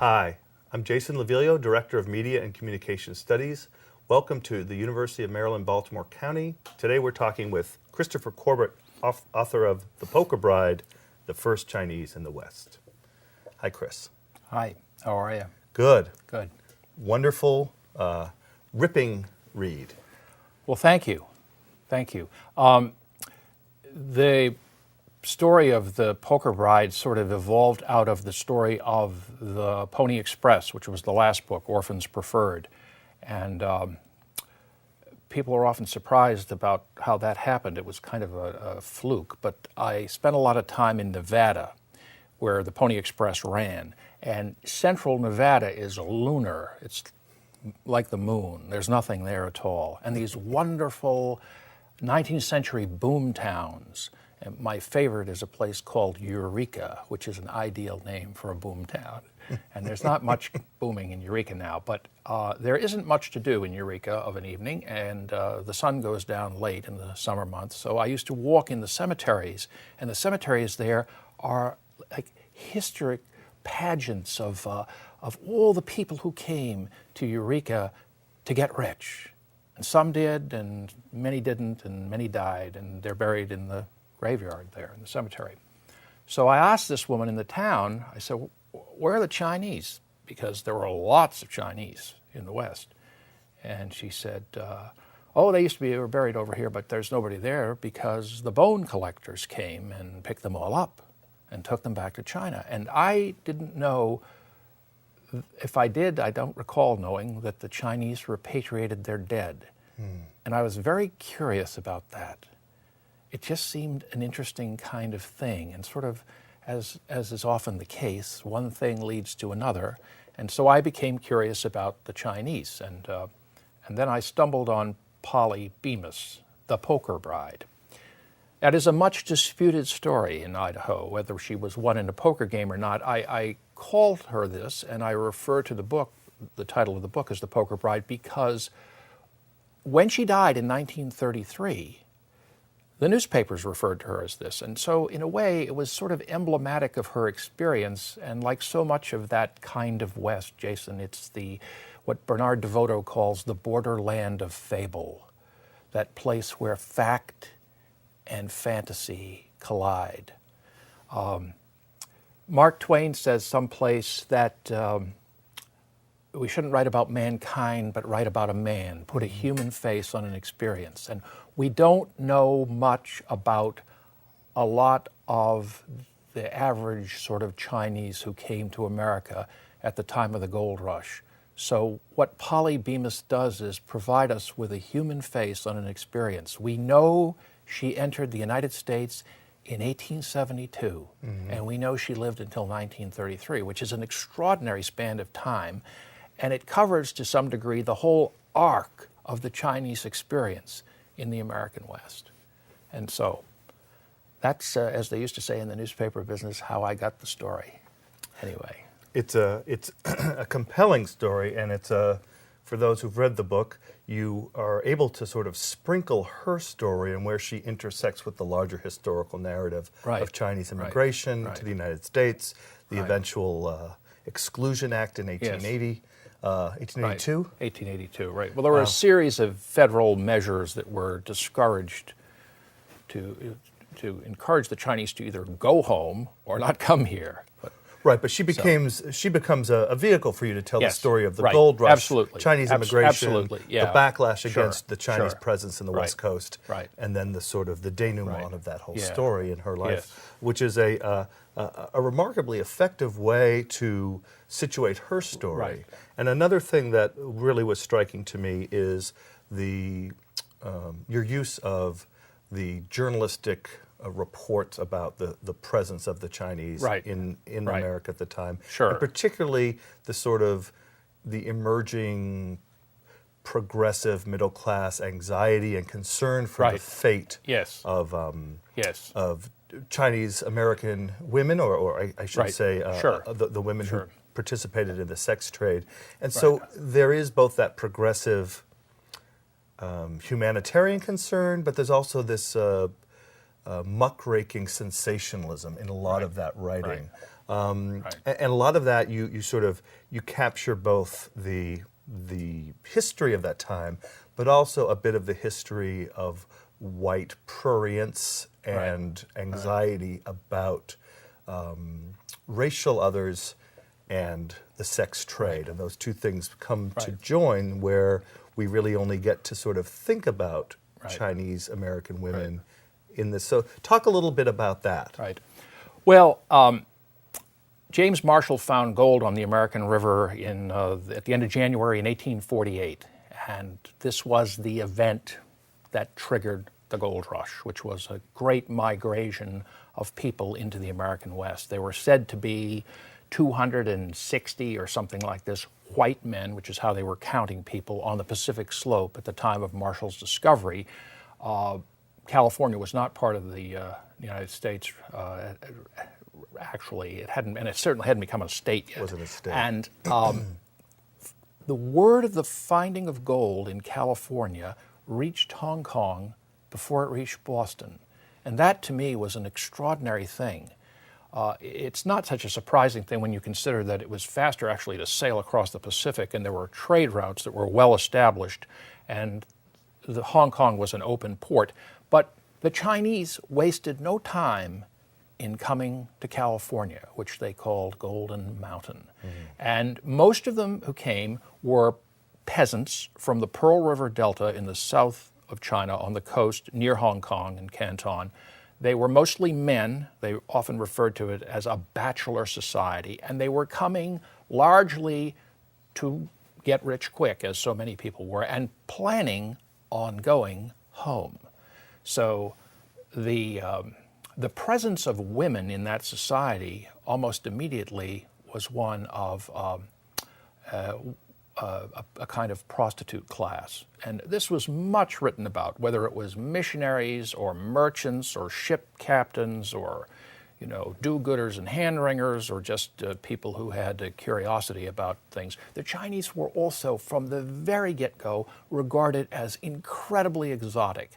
Hi, I'm Jason Loviglio, Director of Media and Communication Studies. Welcome to the University of Maryland, Baltimore County. Today we're talking with Christopher Corbett, author of The Poker Bride, The First Chinese in the West. Hi, Chris. Hi, how are you? Good. Good. Wonderful, ripping read. Well, thank you. Thank you. The story of The Poker Bride sort of evolved out of the story of the Pony Express, which was the last book, Orphans Preferred. And people are often surprised about how that happened. It was kind of a fluke, but I spent a lot of time in Nevada, where the Pony Express ran. And central Nevada is lunar. It's like the moon. There's nothing there at all. And these wonderful 19th century boom towns. And my favorite is a place called Eureka, which is an ideal name for a boom town. And there's not much booming in Eureka now, but there isn't much to do in Eureka of an evening, and the sun goes down late in the summer months. So I used to walk in the cemeteries, and the cemeteries there are like historic pageants of all the people who came to Eureka to get rich. And some did, and many didn't, and many died, and they're buried in the graveyard there in the cemetery. So I asked this woman in the town, I said, where are the Chinese? Because there were lots of Chinese in the West. And she said, oh, they were buried over here, but there's nobody there because the bone collectors came and picked them all up and took them back to China. And I didn't know, if I did, I don't recall knowing that the Chinese repatriated their dead. And I was very curious about that. It just seemed an interesting kind of thing, and sort of, as is often the case, one thing leads to another. And so I became curious about the Chinese, and then I stumbled on Polly Bemis, The Poker Bride. That is a much disputed story in Idaho, whether she was won in a poker game or not. I called her this, and I refer to the book, the title of the book is The Poker Bride, because when she died in 1933, the newspapers referred to her as this. And so in a way, it was sort of emblematic of her experience. And like so much of that kind of West, Jason, it's what Bernard DeVoto calls the Borderland of Fable, that place where fact and fantasy collide. Mark Twain says someplace that we shouldn't write about mankind, but write about a man, put a human face on an experience. And we don't know much about a lot of the average sort of Chinese who came to America at the time of the gold rush. So what Polly Bemis does is provide us with a human face on an experience. We know she entered the United States in 1872, and we know she lived until 1933, which is an extraordinary span of time. And it covers, to some degree, the whole arc of the Chinese experience in the American West. And so that's, as they used to say in the newspaper business, how I got the story. Anyway. It's a compelling story, and for those who've read the book, you are able to sort of sprinkle her story and where she intersects with the larger historical narrative of Chinese immigration to the United States, the eventual Exclusion Act in 1880. 1882? 1882, right. Well, there were a series of federal measures that were discouraged to encourage the Chinese to either go home or not come here. But she becomes a vehicle for you to tell the story of the gold rush, Chinese immigration, the backlash against the Chinese presence in the West Coast, and then the sort of the denouement of that whole story in her life, which is a remarkably effective way to situate her story. And another thing that really was striking to me is your use of the journalistic reports about the presence of the Chinese in America at the time, and particularly the sort of the emerging progressive middle class anxiety and concern for the fate of Chinese American women, or I should say the women who participated in the sex trade. And so there is both that progressive humanitarian concern, but there's also this muckraking sensationalism in a lot of that writing. And a lot of that you capture both the history of that time, but also a bit of the history of white prurience and anxiety about racial others and the sex trade. And those two things come to join, where we really only get to sort of think about Chinese American women in this. So talk a little bit about that. Right. Well, James Marshall found gold on the American River at the end of January in 1848. And this was the event that triggered the gold rush, which was a great migration of people into the American West. There were said to be 260 or something like this white men, which is how they were counting people, on the Pacific Slope at the time of Marshall's discovery. California was not part of the United States. Actually, it hadn't, and it certainly hadn't become a state yet. It wasn't a state. And the word of the finding of gold in California reached Hong Kong before it reached Boston. And that, to me, was an extraordinary thing. It's not such a surprising thing when you consider that it was faster actually to sail across the Pacific, and there were trade routes that were well established, and Hong Kong was an open port. But the Chinese wasted no time in coming to California, which they called Golden Mountain. And most of them who came were peasants from the Pearl River Delta in the south of China on the coast near Hong Kong and Canton. They were mostly men. They often referred to it as a bachelor society, and they were coming largely to get rich quick, as so many people were, and planning on going home. So the presence of women in that society almost immediately was one of a kind of prostitute class. And this was much written about, whether it was missionaries or merchants or ship captains or, do-gooders and hand-wringers, or just people who had a curiosity about things. The Chinese were also, from the very get-go, regarded as incredibly exotic.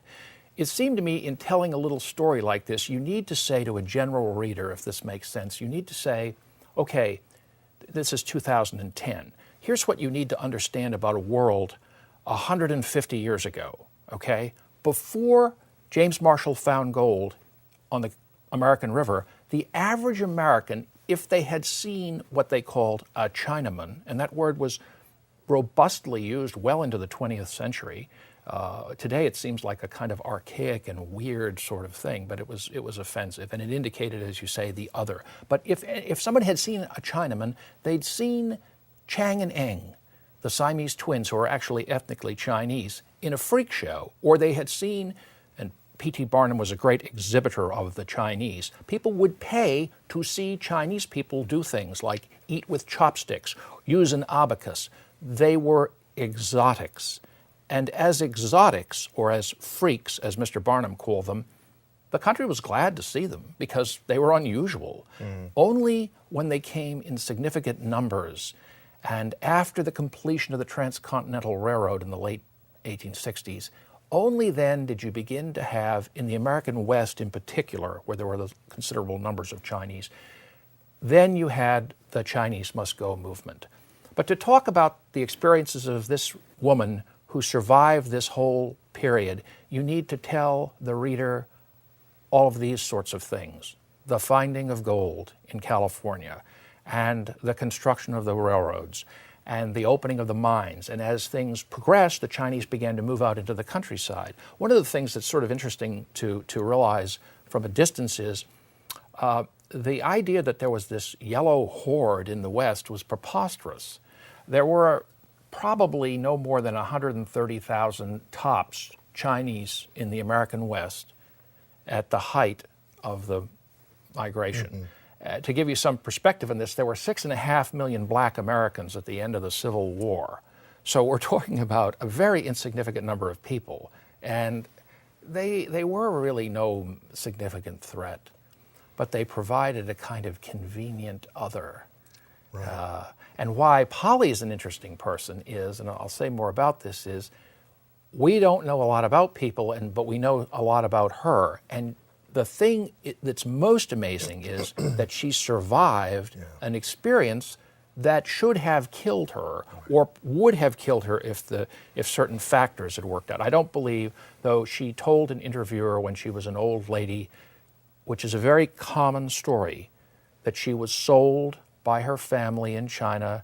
It seemed to me, in telling a little story like this, you need to say to a general reader, if this makes sense, you need to say, okay, this is 2010. Here's what you need to understand about a world 150 years ago, okay? Before James Marshall found gold on the American River, the average American, if they had seen what they called a Chinaman, and that word was robustly used well into the 20th century. Today it seems like a kind of archaic and weird sort of thing, but it was offensive, and it indicated, as you say, the other. But if someone had seen a Chinaman, they'd seen Chang and Eng, the Siamese twins who are actually ethnically Chinese, in a freak show, or they had seen, and P.T. Barnum was a great exhibitor of the Chinese, people would pay to see Chinese people do things like eat with chopsticks, use an abacus. They were exotics. And as exotics, or as freaks, as Mr. Barnum called them, the country was glad to see them because they were unusual. Only when they came in significant numbers, and after the completion of the Transcontinental Railroad in the late 1860s, only then did you begin to have, in the American West in particular, where there were those considerable numbers of Chinese, then you had the Chinese must go movement. But to talk about the experiences of this woman who survived this whole period, you need to tell the reader all of these sorts of things. The finding of gold in California, and the construction of the railroads, and the opening of the mines. And as things progressed, the Chinese began to move out into the countryside. One of the things that's sort of interesting to realize from a distance is the idea that there was this yellow horde in the West was preposterous. There were probably no more than 130,000 tops Chinese in the American West at the height of the migration. To give you some perspective on this, there were 6.5 million black Americans at the end of the Civil War. So we're talking about a very insignificant number of people, and they were really no significant threat, but they provided a kind of convenient other. Right. And why Polly is an interesting person is, and I'll say more about this, is we don't know a lot about people, but we know a lot about her. And the thing that's most amazing is that she survived an experience that should have killed her, or would have killed her if certain factors had worked out. I don't believe, though she told an interviewer when she was an old lady, which is a very common story, that she was sold by her family in China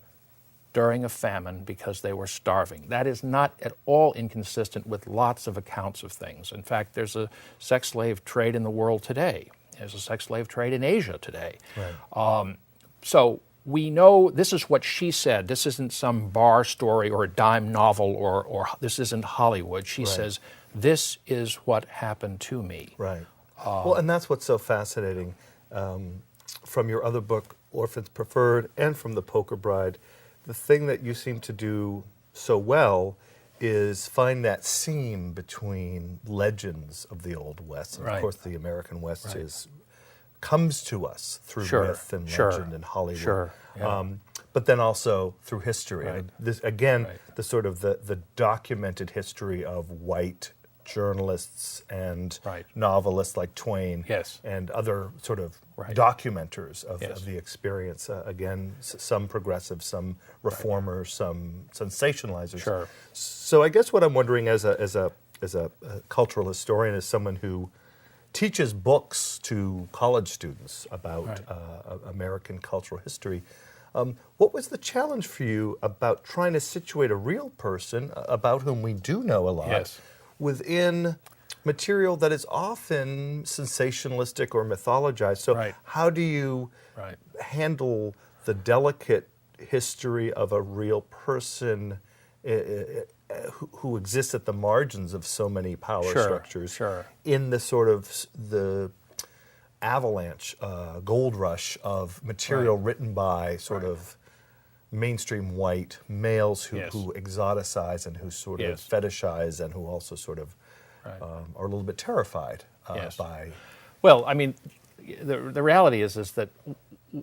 during a famine because they were starving. That is not at all inconsistent with lots of accounts of things. In fact, there's a sex slave trade in the world today. There's a sex slave trade in Asia today. Right. So we know this is what she said. This isn't some bar story or a dime novel or this isn't Hollywood. She says, this is what happened to me. Right. Well, and that's what's so fascinating from your other book, Orphans Preferred, and from The Poker Bride. The thing that you seem to do so well is find that seam between legends of the Old West. And of course, the American West comes to us through myth and legend and Hollywood. But then also through history. And this, again, the sort of the documented history of white journalists and novelists like Twain and other sort of documenters of the experience. Again, some progressive, some reformers, some sensationalizers. So I guess what I'm wondering as a cultural historian, as someone who teaches books to college students about American cultural history, what was the challenge for you about trying to situate a real person about whom we do know a lot within material that is often sensationalistic or mythologized? So how do you handle the delicate history of a real person who exists at the margins of so many power structures in the sort of the avalanche, gold rush of material written by sort of mainstream white males who exoticize and who sort of fetishize and who also sort of are a little bit terrified by... Well, I mean, the reality is that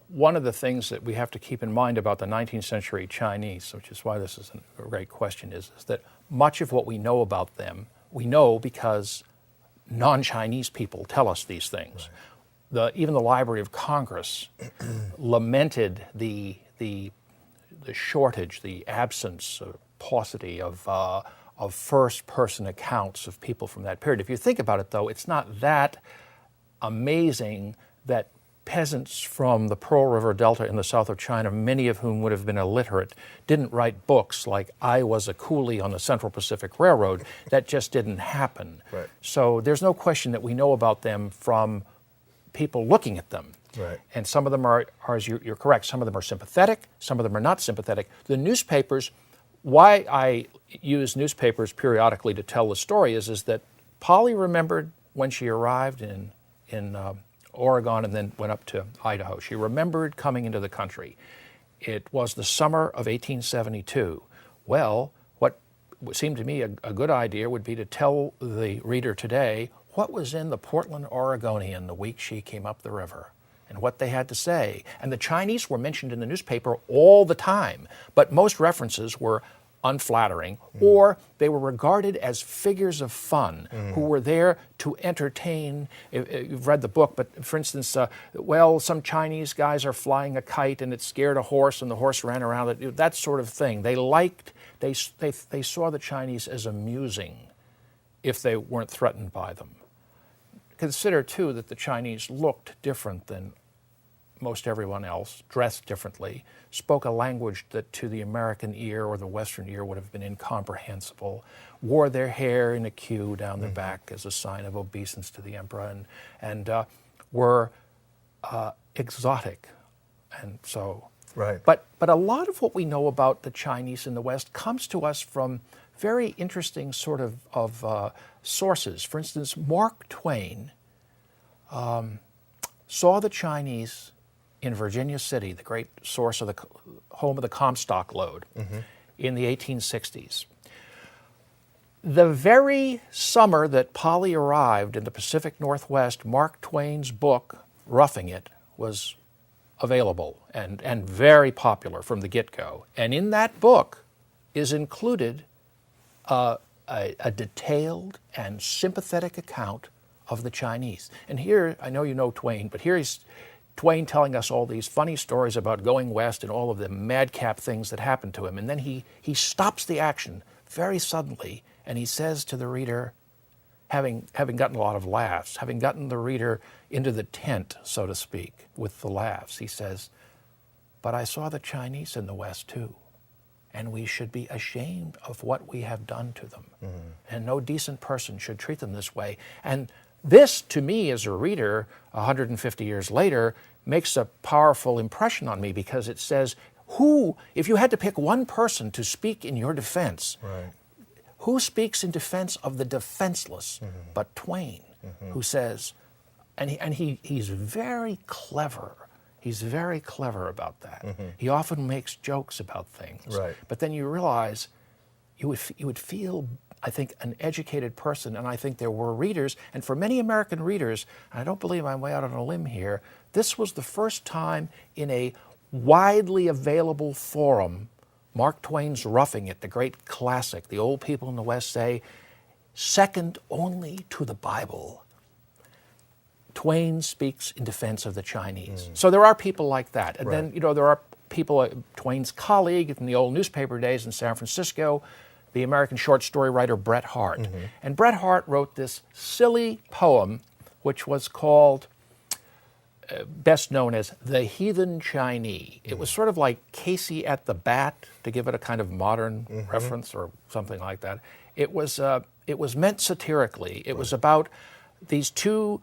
one of the things that we have to keep in mind about the 19th century Chinese, which is why this is a great question, is that much of what we know about them, we know because non-Chinese people tell us these things. Even the Library of Congress lamented the shortage, the absence, paucity of first-person accounts of people from that period. If you think about it, though, it's not that amazing that peasants from the Pearl River Delta in the south of China, many of whom would have been illiterate, didn't write books like I Was a Coolie on the Central Pacific Railroad. That just didn't happen. So there's no question that we know about them from people looking at them. And some of them are, as you're correct, some of them are sympathetic, some of them are not sympathetic. The newspapers, why I use newspapers periodically to tell the story is that Polly remembered when she arrived in Oregon and then went up to Idaho. She remembered coming into the country. It was the summer of 1872. Well, what seemed to me a good idea would be to tell the reader today what was in the Portland Oregonian the week she came up the river and what they had to say. And the Chinese were mentioned in the newspaper all the time, but most references were unflattering, or they were regarded as figures of fun who were there to entertain. You've read the book, but for instance, some Chinese guys are flying a kite and it scared a horse and the horse ran around it, that sort of thing. They saw the Chinese as amusing if they weren't threatened by them. Consider, too, that the Chinese looked different than most everyone else, dressed differently, spoke a language that to the American ear or the Western ear would have been incomprehensible, wore their hair in a queue down their back as a sign of obeisance to the emperor, and were exotic. And so, but a lot of what we know about the Chinese in the West comes to us from very interesting sort of sources. For instance, Mark Twain saw the Chinese in Virginia City, the great source of the home of the Comstock Lode, in the 1860s. The very summer that Polly arrived in the Pacific Northwest, Mark Twain's book, Roughing It, was available and very popular from the get-go. And in that book is included a detailed and sympathetic account of the Chinese. And here, I know you know Twain, but here is Twain telling us all these funny stories about going west and all of the madcap things that happened to him. And then he stops the action very suddenly, and he says to the reader, having gotten a lot of laughs, having gotten the reader into the tent, so to speak, with the laughs, he says, "But I saw the Chinese in the West too, and we should be ashamed of what we have done to them. And no decent person should treat them this way." And this, to me, as a reader, 150 years later, makes a powerful impression on me, because it says, if you had to pick one person to speak in your defense, who speaks in defense of the defenseless but Twain, who says, and he's very clever. He's very clever about that. He often makes jokes about things. But then you realize you would feel, I think, an educated person, and I think there were readers, and for many American readers, and I don't believe I'm way out on a limb here, this was the first time in a widely available forum, Mark Twain's Roughing It, the great classic, the old people in the West say, second only to the Bible, Twain speaks in defense of the Chinese. So there are people like that. And then, there are people, Twain's colleague in the old newspaper days in San Francisco, the American short story writer Bret Harte. And Bret Harte wrote this silly poem, which was called, best known as The Heathen Chinese. It was sort of like Casey at the Bat, to give it a kind of modern reference or something like that. It was meant satirically. It was about these two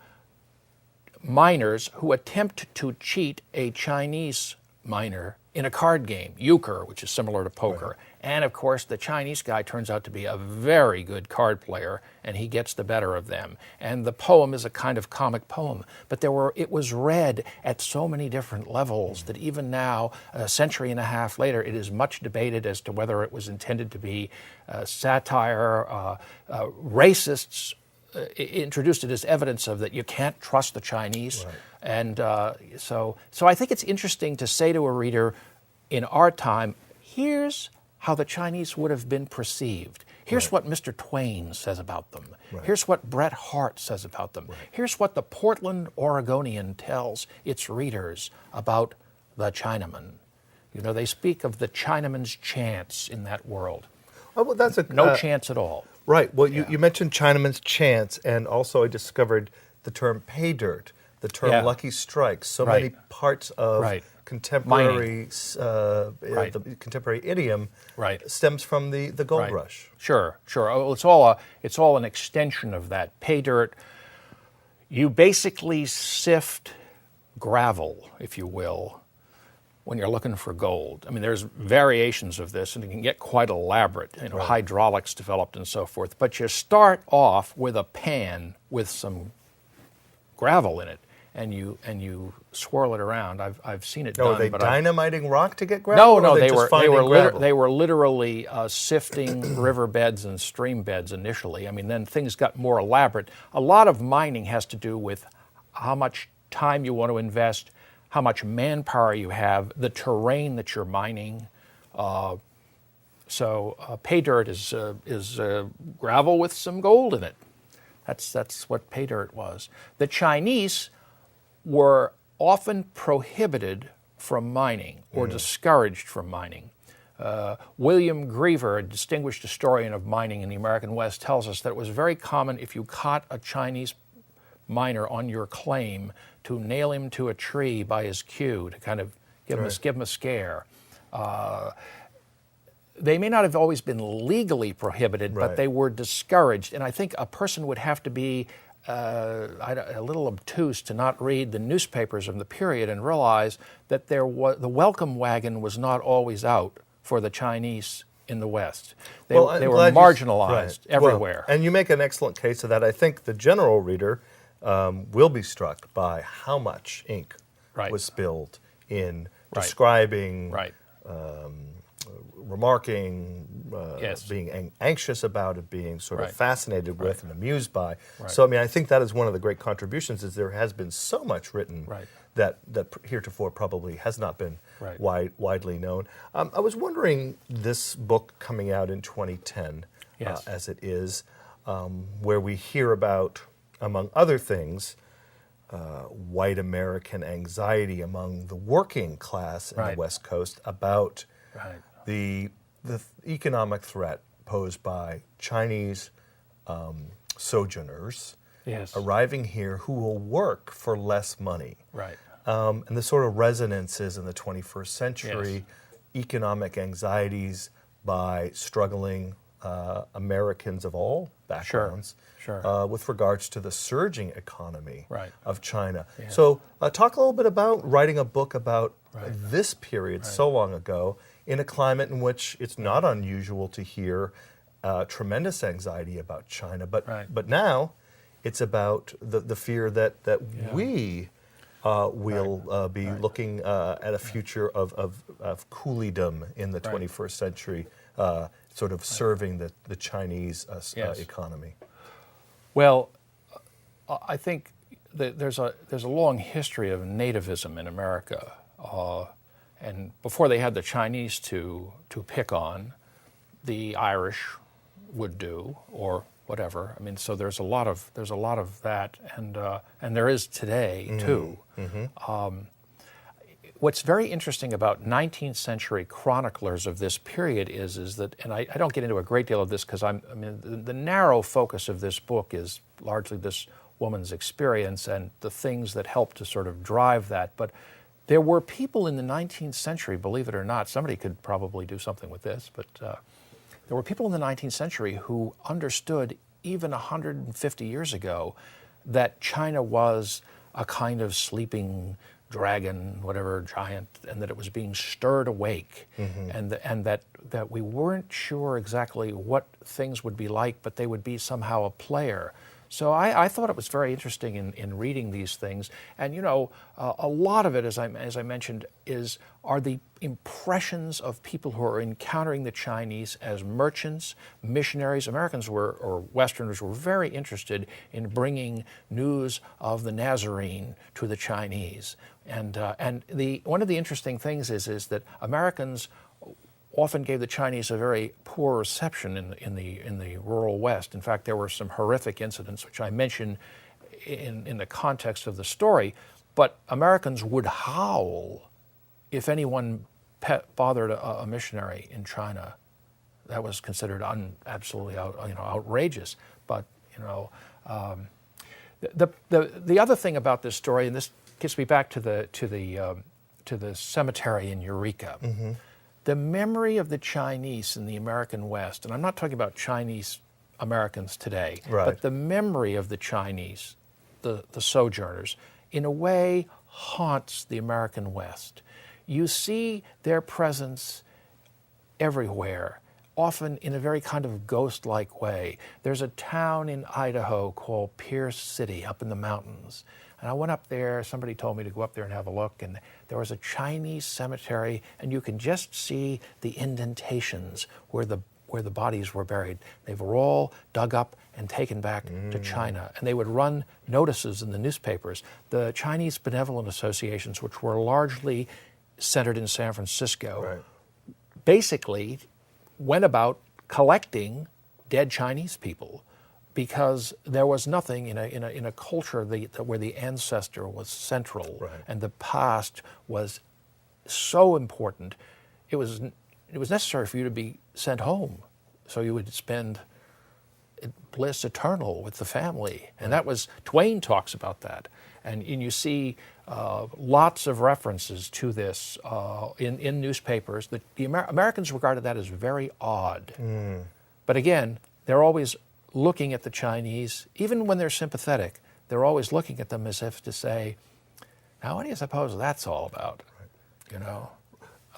miners who attempt to cheat a Chinese miner in a card game, euchre, which is similar to poker. And of course, the Chinese guy turns out to be a very good card player, and he gets the better of them. And the poem is a kind of comic poem, but it was read at so many different levels that even now, a century and a half later, it is much debated as to whether it was intended to be satire. Racists introduced it as evidence of that you can't trust the Chinese. And so I think it's interesting to say to a reader in our time, here's how the Chinese would have been perceived. Here's what Mr. Twain says about them. Here's what Bret Harte says about them. Here's what the Portland Oregonian tells its readers about the Chinaman. They speak of the Chinaman's chance in that world. Oh, well, that's no chance at all. Right. Well, you mentioned Chinaman's chance, and also I discovered the term pay dirt, the term lucky strikes. So many parts of contemporary the contemporary idiom stems from the gold rush. Sure. Oh, it's all an extension of that. Pay dirt. You basically sift gravel, if you will, when you're looking for gold. I mean, there's variations of this, and it can get quite elaborate. Hydraulics developed and so forth. But you start off with a pan with some gravel in it, and you swirl it around. I've seen it done. Are they dynamiting rock to get gravel? No, they were literally sifting riverbeds and stream beds initially. I mean, then things got more elaborate. A lot of mining has to do with how much time you want to invest, how much manpower you have, the terrain that you're mining. So pay dirt is gravel with some gold in it. That's what pay dirt was. The Chinese were often prohibited from mining or discouraged from mining. William Griever, a distinguished historian of mining in the American West, tells us that it was very common if you caught a Chinese miner on your claim to nail him to a tree by his queue to kind of give him a scare. They may not have always been legally prohibited, but they were discouraged. And I think a person would have to be a little obtuse to not read the newspapers of the period and realize that the welcome wagon was not always out for the Chinese in the West. They were marginalized everywhere. Well, and you make an excellent case of that. I think the general reader will be struck by how much ink was spilled in describing, remarking, being anxious about it, being sort of fascinated with and amused by. So, I mean, I think that is one of the great contributions is there has been so much written that heretofore probably has not been widely known. I was wondering, this book coming out in 2010, as it is, where we hear about among other things, white American anxiety among the working class in the West Coast about the economic threat posed by Chinese sojourners arriving here who will work for less money. And the sort of resonances in the 21st century, economic anxieties by struggling Americans of all backgrounds with regards to the surging economy of China. So talk a little bit about writing a book about this period so long ago in a climate in which it's not unusual to hear tremendous anxiety about China, but now it's about the fear that we will be looking at a future of cooleydom in the 21st century, sort of serving the Chinese economy. Well, I think that there's a long history of nativism in America, and before they had the Chinese to pick on, the Irish would do, or whatever. I mean, so there's a lot of that, and there is today too. What's very interesting about 19th century chroniclers of this period is that, and I don't get into a great deal of this because the narrow focus of this book is largely this woman's experience and the things that help to sort of drive that. But there were people in the 19th century, believe it or not, somebody could probably do something with this, but there were people in the 19th century who understood even 150 years ago that China was a kind of sleeping dragon, whatever, giant, and that it was being stirred awake, and that we weren't sure exactly what things would be like, but they would be somehow a player. So I thought it was very interesting in reading these things, and a lot of it, as I mentioned, are the impressions of people who are encountering the Chinese as merchants, missionaries. Americans or Westerners were very interested in bringing news of the Nazarene to the Chinese, and one of the interesting things is that Americans often gave the Chinese a very poor reception in the rural West. In fact, there were some horrific incidents, which I mention in the context of the story, but Americans would howl if anyone bothered a missionary in China. That was considered absolutely outrageous. But the other thing about this story, and this gets me back to the cemetery in Eureka. The memory of the Chinese in the American West, and I'm not talking about Chinese Americans today, but the memory of the Chinese, the sojourners, in a way haunts the American West. You see their presence everywhere, often in a very kind of ghost-like way. There's a town in Idaho called Pierce City up in the mountains. And I went up there, somebody told me to go up there and have a look, and there was a Chinese cemetery, and you can just see the indentations where the bodies were buried. They were all dug up and taken back to China. And they would run notices in the newspapers. The Chinese benevolent associations, which were largely centered in San Francisco, basically went about collecting dead Chinese people, because there was nothing in a culture where the ancestor was central and the past was so important. It was necessary for you to be sent home, so you would spend bliss eternal with the family, and that was, Twain talks about that, and you see lots of references to this in newspapers. The Americans regarded that as very odd, but again, they're always looking at the Chinese, even when they're sympathetic, they're always looking at them as if to say, now what do you suppose that's all about?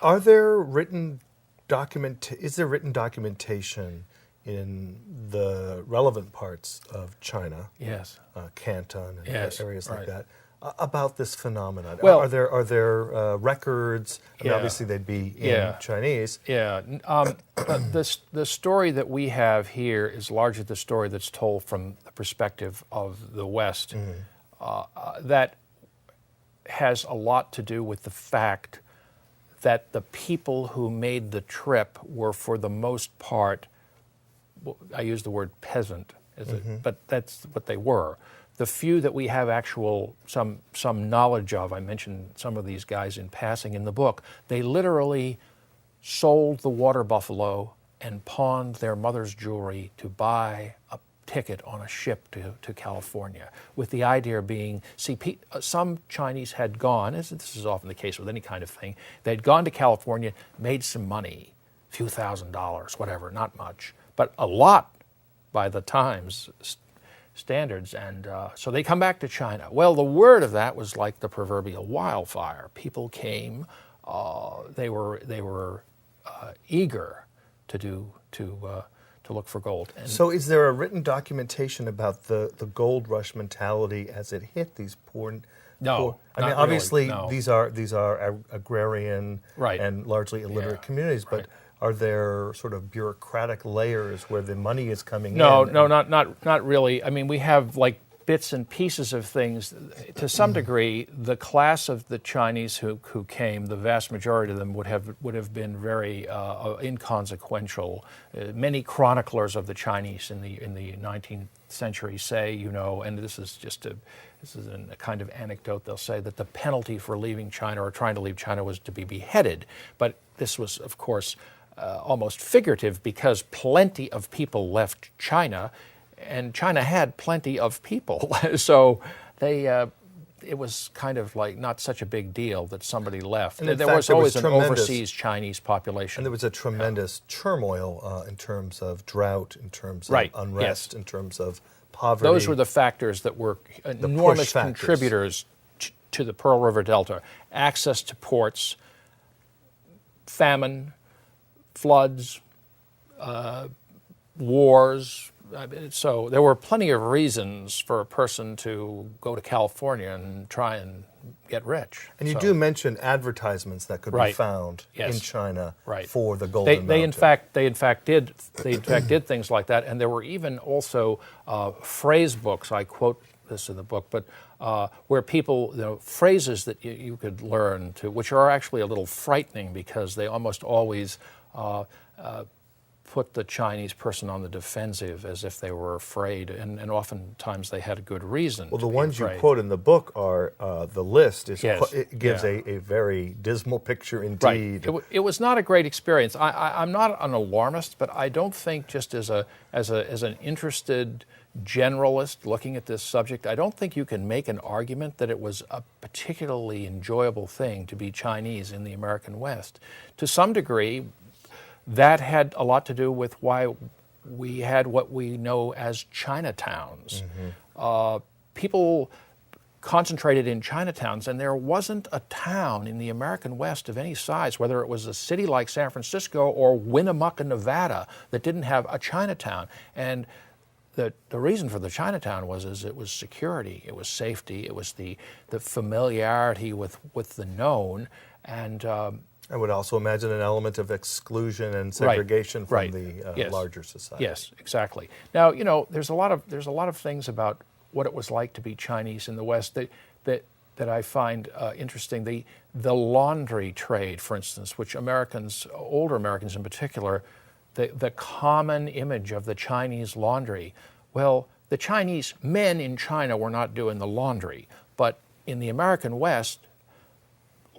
Are there written is there written documentation in the relevant parts of China, Canton and areas like that, about this phenomenon? Well, are there records? I mean, obviously they'd be in Chinese. The story that we have here is largely the story that's told from the perspective of the West. That has a lot to do with the fact that the people who made the trip were, for the most part, I use the word peasant but that's what they were. The few that we have some knowledge of, I mentioned some of these guys in passing in the book, they literally sold the water buffalo and pawned their mother's jewelry to buy a ticket on a ship to California, with the idea being, some Chinese had gone, as this is often the case with any kind of thing, they'd gone to California, made some money, a few $1,000s, whatever, not much, but a lot by the time's standards, and so they come back to China. Well, the word of that was like the proverbial wildfire. People came, they were eager to look for gold. And so is there a written documentation about the gold rush mentality as it hit these poor? No. I mean, obviously, really, no. these are agrarian and largely illiterate communities, but are there sort of bureaucratic layers where the money is coming in? No, not really. I mean, we have like bits and pieces of things. To some degree, the class of the Chinese who came, the vast majority of them would have been very inconsequential. Many chroniclers of the Chinese in the 19th century say, and this is a kind of anecdote, they'll say that the penalty for leaving China or trying to leave China was to be beheaded. But this was, of course, almost figurative, because plenty of people left China, and China had plenty of people. So it was kind of like not such a big deal that somebody left. And there was always an overseas Chinese population. And there was a tremendous turmoil in terms of drought, in terms of unrest, in terms of poverty. Those were the factors that were enormous contributors to the Pearl River Delta. Access to ports, famine, floods, wars. So there were plenty of reasons for a person to go to California and try and get rich. And you do mention advertisements that could be found in China for the Golden Mountain. They in fact did things like that, and there were even also phrase books. I quote this in the book, but where people, phrases that you could learn which are actually a little frightening, because they almost always put the Chinese person on the defensive, as if they were afraid, and oftentimes they had a good reason. Well, the ones you quote in the book are, the list is it gives a very dismal picture indeed. Right. It was not a great experience. I'm not an alarmist, but I don't think, just as an interested generalist looking at this subject, I don't think you can make an argument that it was a particularly enjoyable thing to be Chinese in the American West. To some degree, that had a lot to do with why we had what we know as Chinatowns. People concentrated in Chinatowns, and there wasn't a town in the American West of any size, whether it was a city like San Francisco or Winnemucca, Nevada, that didn't have a Chinatown. And the reason for the Chinatown was it was security, it was safety, it was the familiarity with the known, and I would also imagine an element of exclusion and segregation from the larger society. Yes, exactly. Now, there's a lot of things about what it was like to be Chinese in the West that I find interesting. The laundry trade, for instance, which older Americans in particular, the common image of the Chinese laundry. Well, the Chinese men in China were not doing the laundry, but in the American West,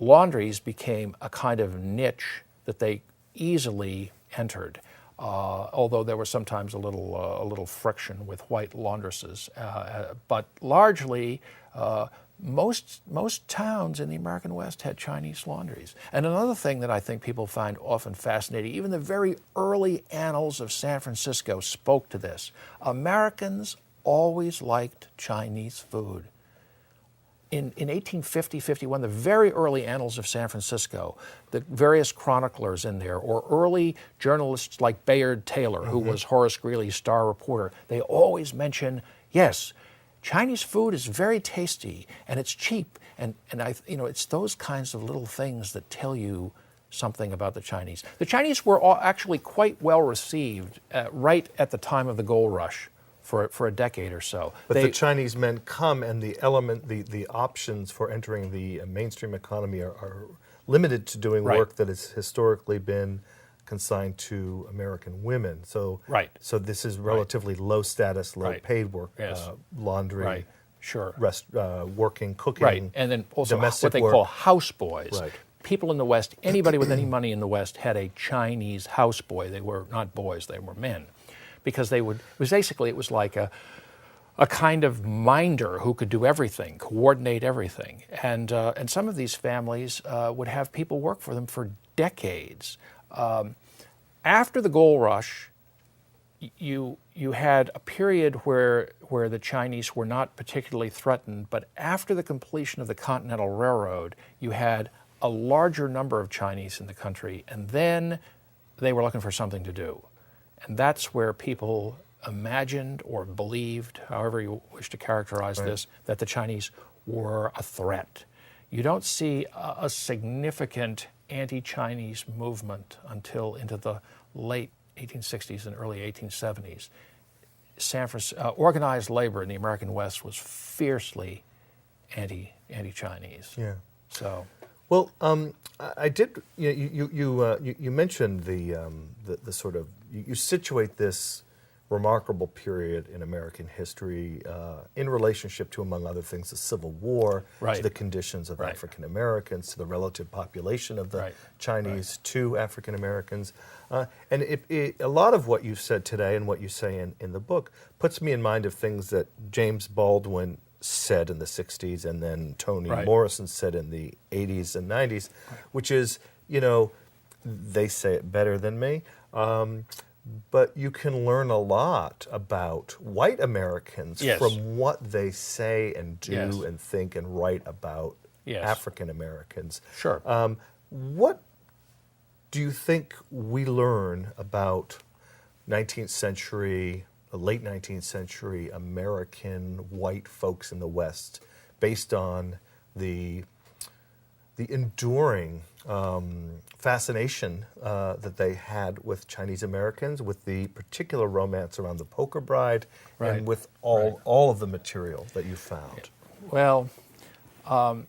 laundries became a kind of niche that they easily entered, although there was sometimes a little friction with white laundresses. But largely, most towns in the American West had Chinese laundries. And another thing that I think people find often fascinating, even the very early annals of San Francisco spoke to this. Americans always liked Chinese food. In 1850, 51, the very early annals of San Francisco, the various chroniclers in there, or early journalists like Bayard Taylor, who was Horace Greeley's star reporter, they always mention, yes, Chinese food is very tasty and it's cheap, and it's those kinds of little things that tell you something about the Chinese. The Chinese were actually quite well received right at the time of the gold rush. For a decade or so. But the Chinese men come, and the options for entering the mainstream economy are limited to doing work that has historically been consigned to American women. So, right. So this is relatively low status, low paid work, laundry, working, cooking, right, and then also what they call houseboys. Right. People in the West, anybody with any money in the West had a Chinese houseboy. They were not boys; they were men, because they would. It was like a kind of minder who could do everything, coordinate everything, and some of these families would have people work for them for decades. After the gold rush, you had a period where the Chinese were not particularly threatened, but after the completion of the Continental Railroad, you had a larger number of Chinese in the country, and then they were looking for something to do. And that's where people imagined or believed, however you wish to characterize this, that the Chinese were a threat. You don't see a significant anti-Chinese movement until into the late 1860s and early 1870s. Organized labor in the American West was fiercely anti-Chinese. Yeah. So. Well, I did. You mentioned the sort of you situate this remarkable period in American history in relationship to, among other things, the Civil War, to the conditions of African Americans, to the relative population of the Chinese to African Americans. And a lot of what you've said today and what you say in the book puts me in mind of things that James Baldwin said in the 60s and then Toni Morrison said in the 80s and 90s, which is, they say it better than me, but you can learn a lot about white Americans from what they say and do and think and write about African Americans. Sure. What do you think we learn about 19th century, late 19th century American white folks in the West based on the enduring fascination that they had with Chinese Americans, with the particular romance around the Poker Bride, and with all of the material that you found? Well, I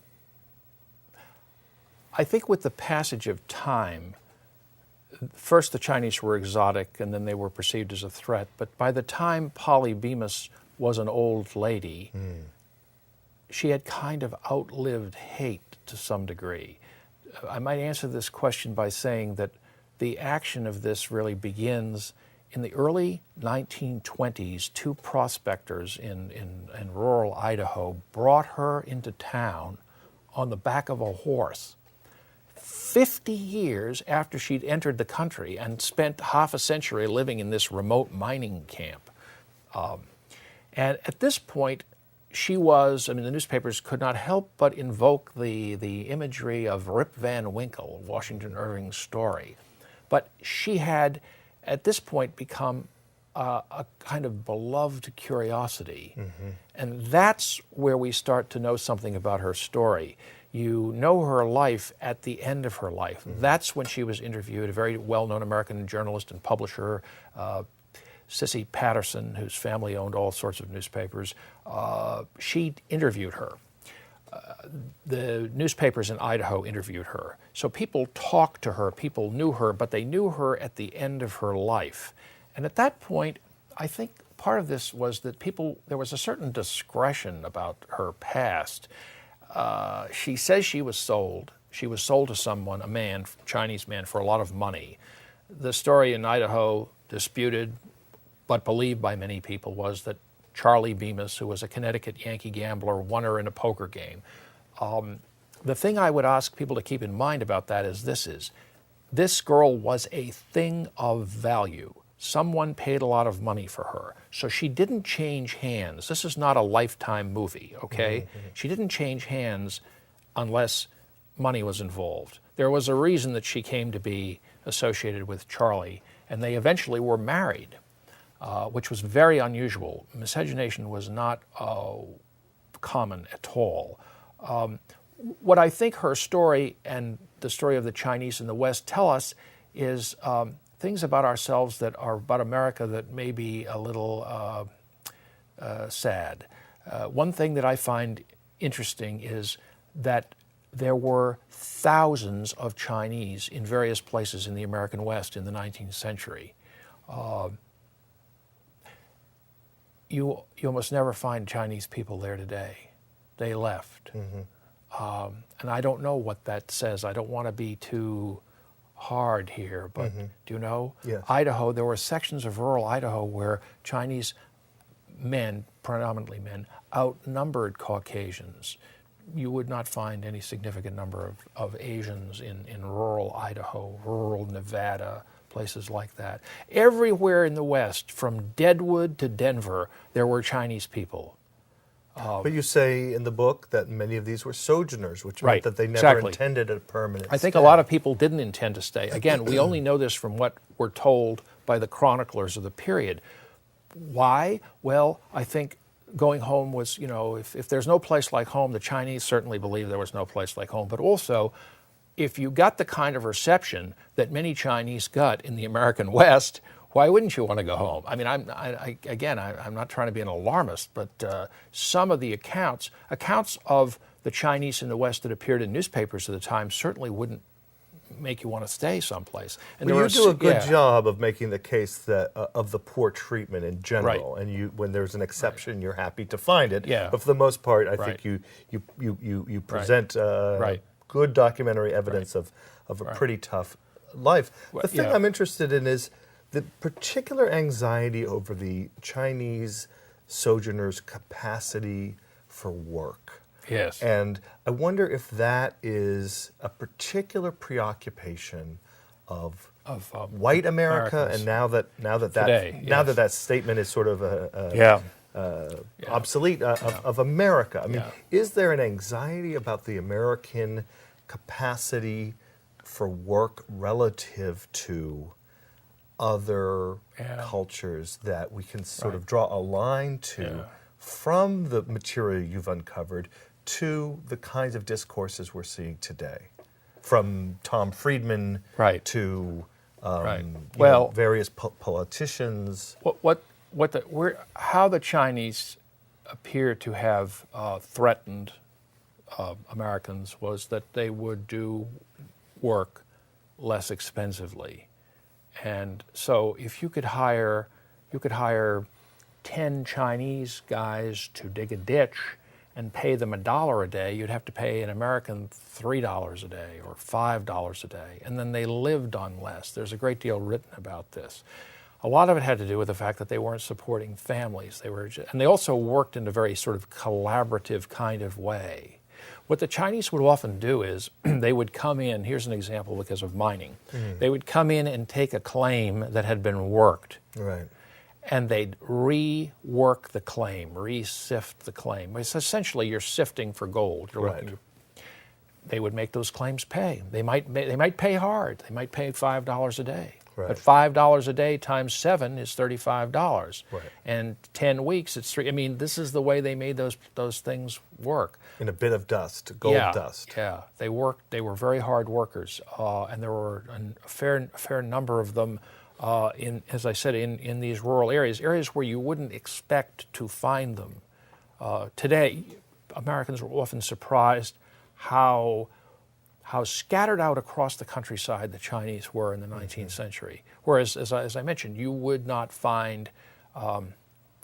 think with the passage of time, first the Chinese were exotic and then they were perceived as a threat, but by the time Polly Bemis was an old lady, she had kind of outlived hate to some degree. I might answer this question by saying that the action of this really begins in the early 1920s. Two prospectors in rural Idaho brought her into town on the back of a horse 50 years after she'd entered the country and spent half a century living in this remote mining camp. And at this point, she was, the newspapers could not help but invoke the imagery of Rip Van Winkle, Washington Irving's story. But she had, at this point, become a kind of beloved curiosity. And that's where we start to know something about her story. You know her life at the end of her life. That's when she was interviewed, a very well-known American journalist and publisher, Sissy Patterson, whose family owned all sorts of newspapers. She interviewed her. The newspapers in Idaho interviewed her. So people talked to her, people knew her, but they knew her at the end of her life. And at that point, I think part of this was that there was a certain discretion about her past. She says she was sold. She was sold to someone, a man, Chinese man, for a lot of money. The story in Idaho, disputed but believed by many people, was that Charlie Bemis, who was a Connecticut Yankee gambler, won her in a poker game. The thing I would ask people to keep in mind about that is this girl was a thing of value. Someone paid a lot of money for her. So she didn't change hands. This is not a Lifetime movie, okay? She didn't change hands unless money was involved. There was a reason that she came to be associated with Charlie, and they eventually were married, which was very unusual. Miscegenation was not common at all. What I think her story and the story of the Chinese in the West tell us is things about ourselves that are about America that may be a little sad. One thing that I find interesting is that there were thousands of Chinese in various places in the American West in the 19th century. You almost never find Chinese people there today. They left. And I don't know what that says. I don't want to be too hard here, but do you know? Yes. Idaho, there were sections of rural Idaho where Chinese men, predominantly men, outnumbered Caucasians. You would not find any significant number of Asians in rural Idaho, rural Nevada, places like that. Everywhere in the West, from Deadwood to Denver, there were Chinese people. But you say in the book that many of these were sojourners, which meant that they never intended a permanent stay. I think a lot of people didn't intend to stay. Again, we only know this from what we're told by the chroniclers of the period. Why? Well, I think going home was, if there's no place like home, the Chinese certainly believed there was no place like home. But also, if you got the kind of reception that many Chinese got in the American West, why wouldn't you want to go home? I mean, I'm not trying to be an alarmist, but some of the accounts of the Chinese in the West that appeared in newspapers at the time certainly wouldn't make you want to stay someplace. And you do a good job of making the case that of the poor treatment in general, and when there's an exception, you're happy to find it. Yeah. But for the most part, I think you present good documentary evidence of a pretty tough life. The thing I'm interested in is the particular anxiety over the Chinese sojourners' capacity for work. Yes. And I wonder if that is a particular preoccupation of white America, Americans. And now that that statement is sort of obsolete of America. I mean, is there an anxiety about the American capacity for work relative to other cultures that we can sort of draw a line to from the material you've uncovered to the kinds of discourses we're seeing today, from Tom Friedman to various politicians? How the Chinese appear to have threatened Americans was that they would do work less expensively. And so if you could hire 10 Chinese guys to dig a ditch and pay them $1 a day, you'd have to pay an American $3 a day or $5 a day, and then they lived on less. There's a great deal written about this. A lot of it had to do with the fact that they weren't supporting families. And they also worked in a very sort of collaborative kind of way. What the Chinese would often do is they would come in, here's an example because of mining, they would come in and take a claim that had been worked. Right. And they'd rework the claim, re-sift the claim. It's essentially you're sifting for gold. They would make those claims pay. They might pay hard. They might pay $5 a day. Right. But $5 a day times 7 is $35. Right. And 10 weeks, it's 3. I mean, this is the way they made those things work. In a bit of dust, gold dust. Yeah, they worked. They were very hard workers, and there were a fair number of them. As I said, in these rural areas where you wouldn't expect to find them. Today, Americans were often surprised how scattered out across the countryside the Chinese were in the 19th century. Whereas, as I mentioned, you would not find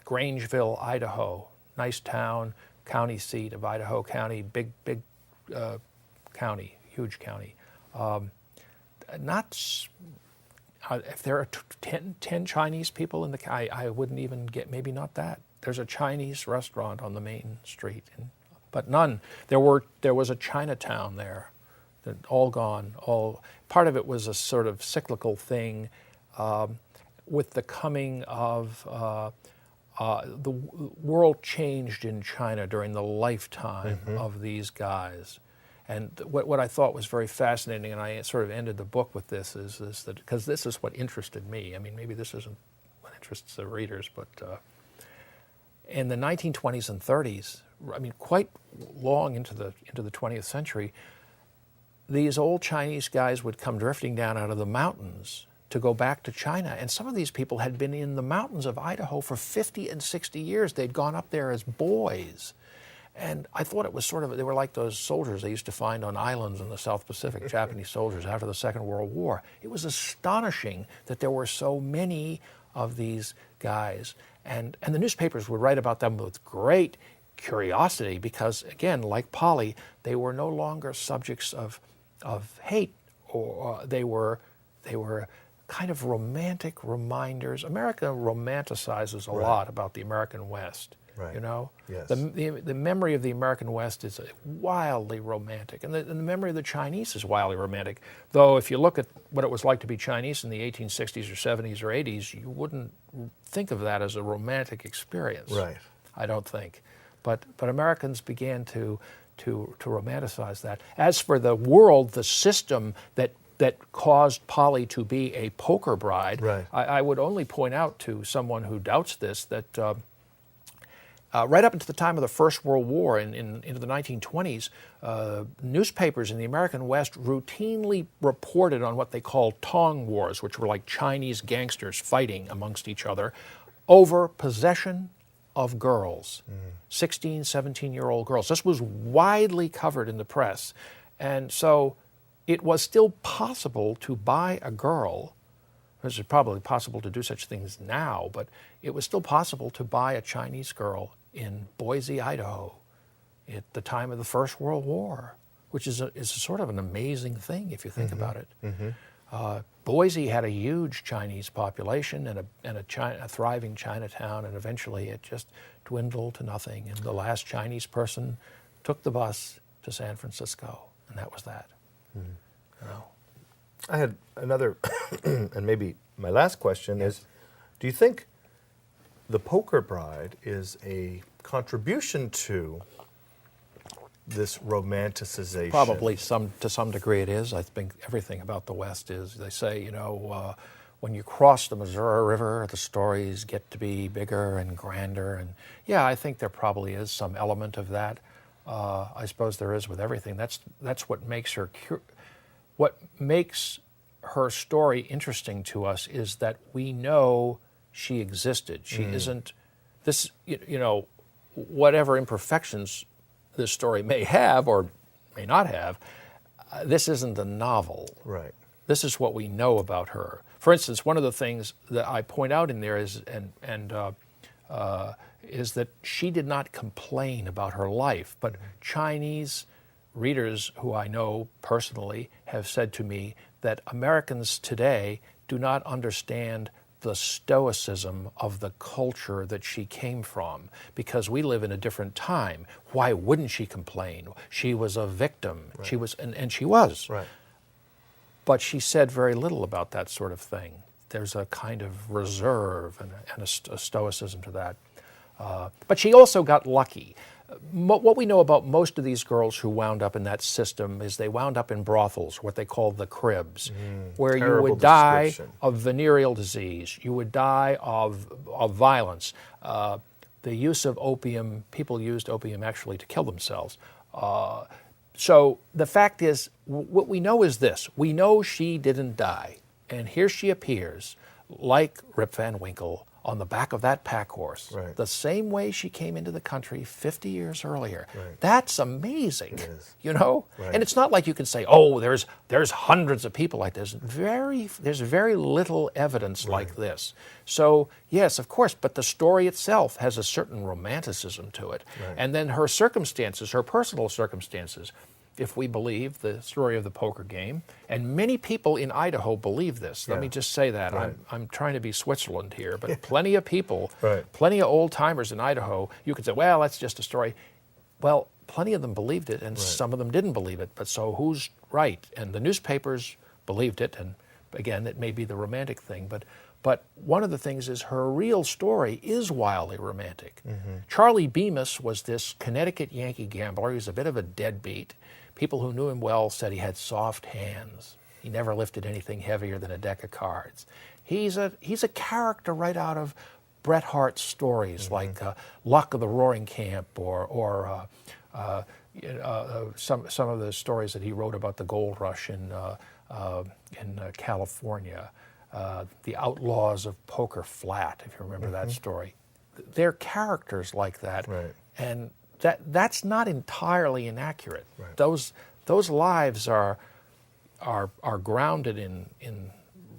Grangeville, Idaho, nice town, county seat of Idaho County, big county, huge county. If there are 10 Chinese people in the county, I wouldn't even get, maybe not that. There's a Chinese restaurant on the main street, but none. There was a Chinatown there, that all gone. Part of it was a sort of cyclical thing with the coming of the world changed in China during the lifetime of these guys. And what I thought was very fascinating, and I sort of ended the book with this, is that, because this is what interested me. I mean, maybe this isn't what interests the readers, but in the 1920s and 30s, I mean, quite long into the 20th century, these old Chinese guys would come drifting down out of the mountains to go back to China. And some of these people had been in the mountains of Idaho for 50 and 60 years. They'd gone up there as boys. And I thought it was sort of, they were like those soldiers they used to find on islands in the South Pacific, Japanese soldiers after the Second World War. It was astonishing that there were so many of these guys. And the newspapers would write about them with great curiosity because, again, like Polly, they were no longer subjects of hate, or they were kind of romantic reminders. America romanticizes a lot about the American West. Right. You know, yes. The memory of the American West is wildly romantic, and the memory of the Chinese is wildly romantic. Though, if you look at what it was like to be Chinese in the 1860s or 70s or 80s, you wouldn't think of that as a romantic experience. Right. I don't think, but Americans began to romanticize that. As for the world, the system that caused Polly to be a poker bride, right. I would only point out to someone who doubts this that. Right up until the time of the First World War, into the 1920s, newspapers in the American West routinely reported on what they called Tong Wars, which were like Chinese gangsters fighting amongst each other over possession of girls, 16, 17-year-old girls. This was widely covered in the press. And so it was still possible to buy a girl. It's probably possible to do such things now, but it was still possible to buy a Chinese girl in Boise, Idaho, at the time of the First World War, which is a sort of an amazing thing if you think about it. Mm-hmm. Boise had a huge Chinese population and a thriving Chinatown, and eventually it just dwindled to nothing. And the last Chinese person took the bus to San Francisco, and that was that. Mm-hmm. You know? I had another, and maybe my last question is, do you think The Poker Bride is a contribution to this romanticization? Probably to some degree it is. I think everything about the West is. They say, you know, when you cross the Missouri River, the stories get to be bigger and grander. And yeah, I think there probably is some element of that. I suppose there is with everything. That's what makes her what makes her story interesting to us is that we know she existed. She isn't this, you know, whatever imperfections this story may have or may not have, this isn't a novel. Right. This is what we know about her. For instance, one of the things that I point out in there is is that she did not complain about her life, but Chinese readers who I know personally have said to me that Americans today do not understand the stoicism of the culture that she came from, because we live in a different time. Why wouldn't she complain? She was a victim. Right. She was, and she was. Right. But she said very little about that sort of thing. There's a kind of reserve and a stoicism to that. But she also got lucky. What we know about most of these girls who wound up in that system is they wound up in brothels, what they call the cribs, where you would die of venereal disease, you would die of violence. The use of opium, people used opium actually to kill themselves. So the fact is, what we know is this. We know she didn't die. And here she appears, like Rip Van Winkle, on the back of that pack horse, right. The same way she came into the country 50 years earlier. Right. That's amazing, it is. You know? Right. And it's not like you can say, oh, there's hundreds of people like this. There's very little evidence right. like this. So, yes, of course, but the story itself has a certain romanticism to it. Right. And then her circumstances, her personal circumstances, if we believe the story of the poker game, and many people in Idaho believe this. Let me just say that. Right. I'm trying to be Switzerland here, but plenty of people, right. plenty of old-timers in Idaho, you could say, well, that's just a story. Well, plenty of them believed it, and right. some of them didn't believe it, but so who's right? And the newspapers believed it, and again, it may be the romantic thing, but one of the things is her real story is wildly romantic. Mm-hmm. Charlie Bemis was this Connecticut Yankee gambler. He was a bit of a deadbeat. People who knew him well said he had soft hands. He never lifted anything heavier than a deck of cards. He's a character right out of Bret Hart's stories, mm-hmm. like Luck of the Roaring Camp, or some of the stories that he wrote about the gold rush in California, the Outlaws of Poker Flat, if you remember mm-hmm. that story. They're characters like that, right. and that's not entirely inaccurate. Right. Those lives are grounded in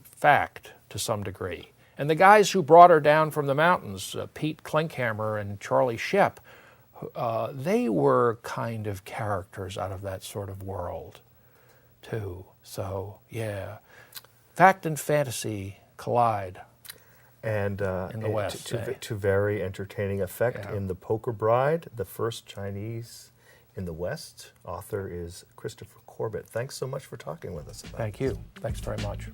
fact to some degree. And the guys who brought her down from the mountains, Pete Klinkhammer and Charlie Shep, they were kind of characters out of that sort of world, too. So, yeah, fact and fantasy collide. And in the West, to very entertaining effect in The Poker Bride, the first Chinese in the West. Author is Christopher Corbett. Thanks so much for talking with us about it. Thank you. Thanks very much.